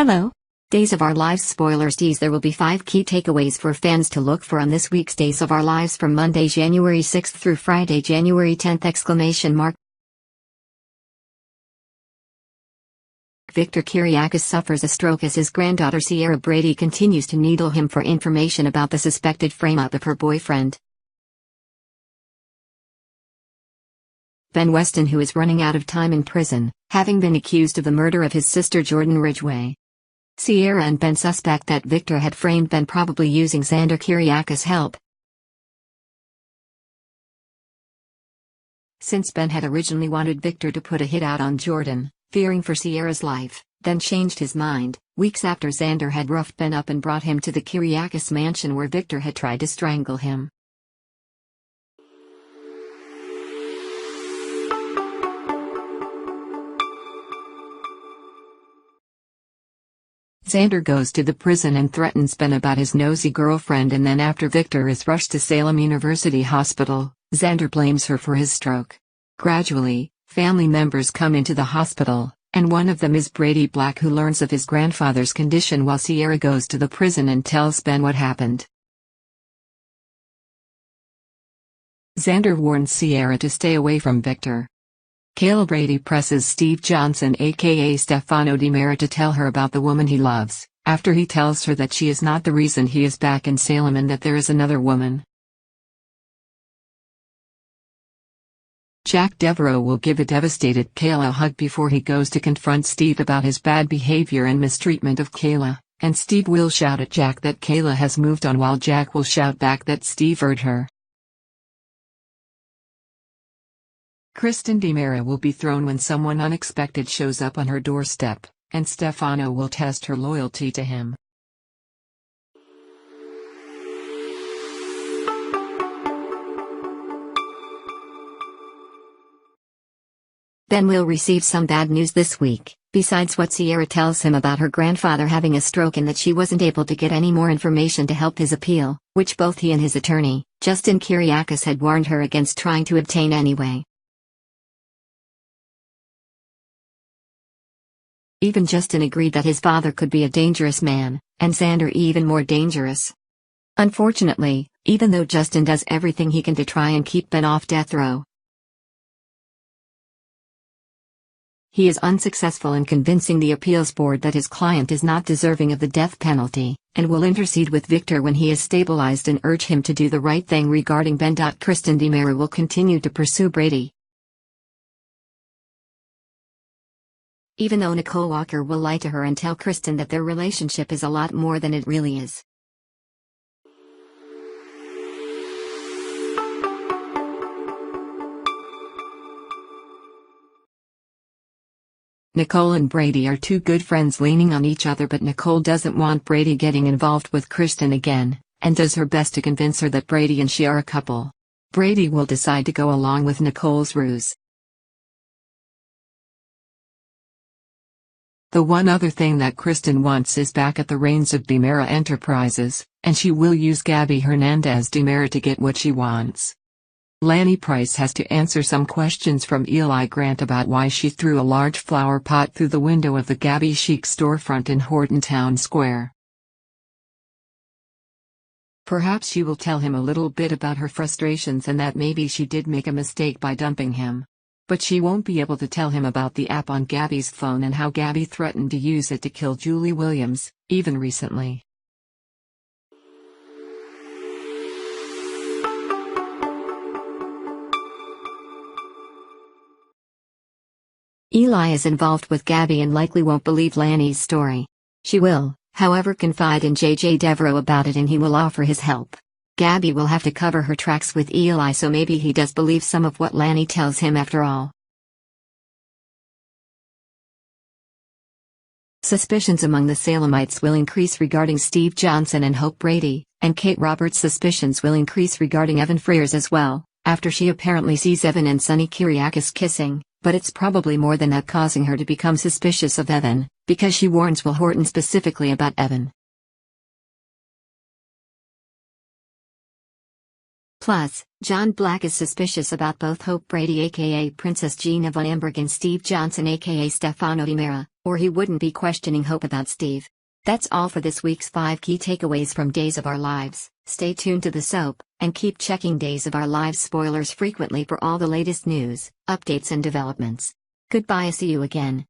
Hello. Days of Our Lives spoilers tease. There will be 5 key takeaways for fans to look for on this week's Days of Our Lives from Monday, January 6th through Friday, January 10th! Victor Kiriakis suffers a stroke as his granddaughter Ciara Brady continues to needle him for information about the suspected frame-up of her boyfriend. Ben Weston, who is running out of time in prison, having been accused of the murder of his sister Jordan Ridgway. Ciara and Ben suspect that Victor had framed Ben, probably using Xander Kiriakis' help. Since Ben had originally wanted Victor to put a hit out on Jordan, fearing for Ciara's life, then changed his mind, weeks after Xander had roughed Ben up and brought him to the Kiriakis mansion where Victor had tried to strangle him. Xander goes to the prison and threatens Ben about his nosy girlfriend, and then after Victor is rushed to Salem University Hospital, Xander blames her for his stroke. Gradually, family members come into the hospital, and one of them is Brady Black, who learns of his grandfather's condition while Ciara goes to the prison and tells Ben what happened. Xander warns Ciara to stay away from Victor. Kayla Brady presses Steve Johnson aka Stefano DiMera to tell her about the woman he loves, after he tells her that she is not the reason he is back in Salem and that there is another woman. Jack Deveraux will give a devastated Kayla a hug before he goes to confront Steve about his bad behavior and mistreatment of Kayla, and Steve will shout at Jack that Kayla has moved on, while Jack will shout back that Steve hurt her. Kristen DiMera will be thrown when someone unexpected shows up on her doorstep, and Stefano will test her loyalty to him. Ben will receive some bad news this week, besides what Ciara tells him about her grandfather having a stroke and that she wasn't able to get any more information to help his appeal, which both he and his attorney, Justin Kiriakis, had warned her against trying to obtain anyway. Even Justin agreed that his father could be a dangerous man, and Xander even more dangerous. Unfortunately, even though Justin does everything he can to try and keep Ben off death row, he is unsuccessful in convincing the appeals board that his client is not deserving of the death penalty, and will intercede with Victor when he is stabilized and urge him to do the right thing regarding Ben. Kristen DiMera will continue to pursue Brady. Even though Nicole Walker will lie to her and tell Kristen that their relationship is a lot more than it really is. Nicole and Brady are two good friends leaning on each other, but Nicole doesn't want Brady getting involved with Kristen again, and does her best to convince her that Brady and she are a couple. Brady will decide to go along with Nicole's ruse. The one other thing that Kristen wants is back at the reins of DiMera Enterprises, and she will use Gabby Hernandez DiMera to get what she wants. Lani Price has to answer some questions from Eli Grant about why she threw a large flower pot through the window of the Gabby Chic storefront in Horton Town Square. Perhaps she will tell him a little bit about her frustrations and that maybe she did make a mistake by dumping him. But she won't be able to tell him about the app on Gabby's phone and how Gabby threatened to use it to kill Julie Williams, even recently. Eli is involved with Gabby and likely won't believe Lani's story. She will, however, confide in J.J. Deveraux about it and he will offer his help. Gabby will have to cover her tracks with Eli, so maybe he does believe some of what Lani tells him after all. Suspicions among the Salemites will increase regarding Steve Johnson and Hope Brady, and Kate Roberts' suspicions will increase regarding Evan Frears as well, after she apparently sees Evan and Sonny Kiriakis kissing, but it's probably more than that causing her to become suspicious of Evan, because she warns Will Horton specifically about Evan. Plus, John Black is suspicious about both Hope Brady aka Princess Gina von Amberg and Steve Johnson aka Stefano DiMera, or he wouldn't be questioning Hope about Steve. That's all for this week's 5 key takeaways from Days of Our Lives. Stay tuned to the soap, and keep checking Days of Our Lives spoilers frequently for all the latest news, updates and developments. Goodbye, see you again.